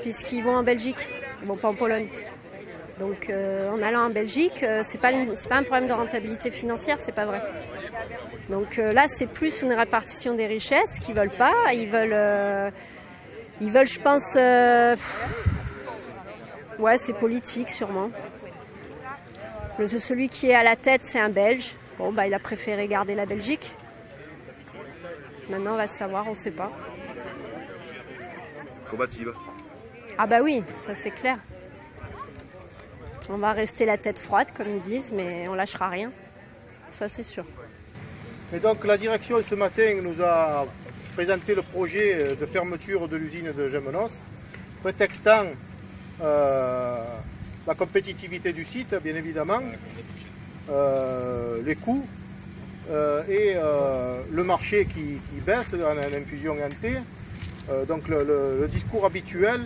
Puisqu'ils vont en Belgique, ils vont pas en Pologne. Donc en allant en Belgique, c'est pas un problème de rentabilité financière, c'est pas vrai. Donc là, c'est plus une répartition des richesses qu'ils veulent pas. Ils veulent, je pense, ouais, c'est politique sûrement. Celui qui est à la tête, c'est un Belge. Bon, bah, il a préféré garder la Belgique. Maintenant, on va savoir, on ne sait pas. Combative. Ah bah oui, ça c'est clair. On va rester la tête froide, comme ils disent, mais on lâchera rien. Ça, c'est sûr. Et donc, la direction, ce matin, nous a présenté le projet de fermeture de l'usine de Gémenos, prétextant la compétitivité du site, bien évidemment, les coûts et le marché qui baisse en infusion T. Donc, le discours habituel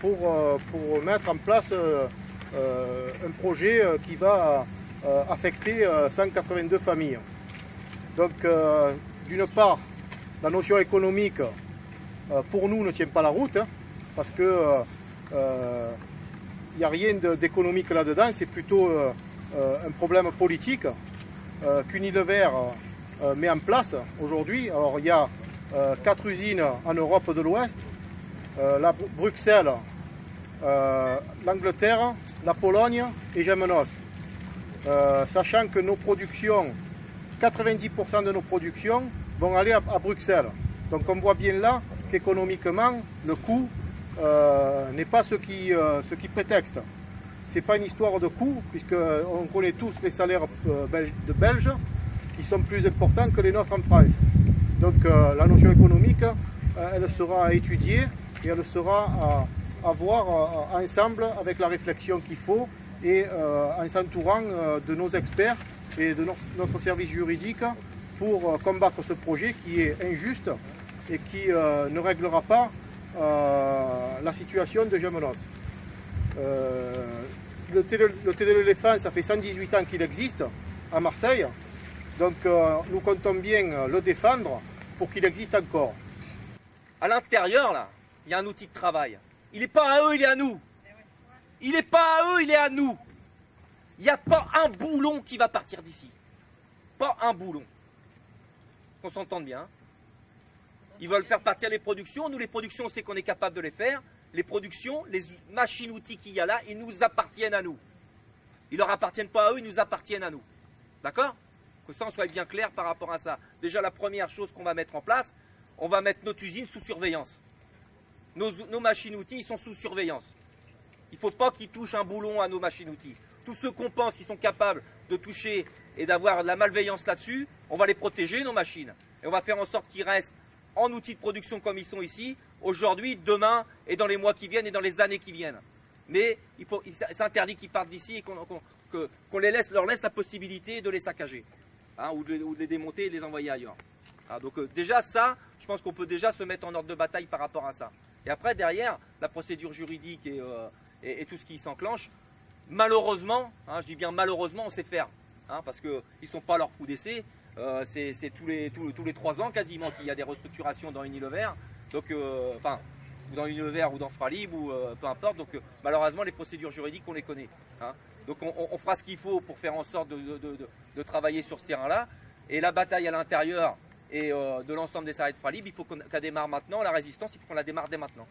pour mettre en place un projet qui va affecter 182 familles. Donc, d'une part, la notion économique, pour nous, ne tient pas la route, hein, parce que il n'y a rien d'économique là-dedans, c'est plutôt un problème politique qu'Unilever met en place aujourd'hui. Alors, il y a 4 usines en Europe de l'Ouest, Bruxelles, l'Angleterre, la Pologne et Gémenos. Sachant que nos productions, 90% de nos productions vont aller à Bruxelles. Donc on voit bien là qu'économiquement, le coût n'est pas ce qui prétexte. Ce n'est pas une histoire de coût, puisqu'on connaît tous les salaires de Belges qui sont plus importants que les nôtres en France. Donc la notion économique, elle sera étudiée et elle sera à voir ensemble avec la réflexion qu'il faut et en s'entourant de nos experts et de notre service juridique pour combattre ce projet qui est injuste et qui ne réglera pas la situation de Gémenos. Le thé de l'éléphant, ça fait 118 ans qu'il existe à Marseille, donc nous comptons bien le défendre pour qu'il existe encore. À l'intérieur, là, il y a un outil de travail. Il n'est pas à eux, il est à nous. Il n'est pas à eux, il est à nous. Il n'y a pas un boulon qui va partir d'ici. Pas un boulon. Qu'on s'entende bien. Ils veulent faire partir les productions. Nous, les productions, on sait qu'on est capable de les faire. Les productions, les machines-outils qu'il y a là, ils nous appartiennent à nous. Ils ne leur appartiennent pas à eux, ils nous appartiennent à nous. D'accord ? Que ça, on soit bien clair par rapport à ça. Déjà, la première chose qu'on va mettre en place, on va mettre notre usine sous surveillance. Nos machines-outils, ils sont sous surveillance. Il ne faut pas qu'ils touchent un boulon à nos machines-outils. Tous ceux qu'on pense qu'ils sont capables de toucher et d'avoir de la malveillance là-dessus, on va les protéger, nos machines. Et on va faire en sorte qu'ils restent en outils de production comme ils sont ici, aujourd'hui, demain et dans les mois qui viennent et dans les années qui viennent. Mais c'est interdit qu'ils partent d'ici et qu'on leur laisse la possibilité de les saccager, hein, ou de les démonter et de les envoyer ailleurs. Ah, donc déjà ça, je pense qu'on peut déjà se mettre en ordre de bataille par rapport à ça. Et après, derrière, la procédure juridique et tout ce qui s'enclenche, malheureusement, hein, je dis bien malheureusement, on sait faire. Hein, parce qu'ils ne sont pas à leur coup d'essai. C'est tous les 3 ans quasiment qu'il y a des restructurations dans Unilever. Donc, enfin, dans Unilever ou dans Fralib, ou peu importe. Donc, malheureusement, les procédures juridiques, on les connaît. Hein. Donc, on fera ce qu'il faut pour faire en sorte de travailler sur ce terrain-là. Et la bataille à l'intérieur et de l'ensemble des salariés de Fralib, il faut qu'elle démarre maintenant. La résistance, il faut qu'on la démarre dès maintenant.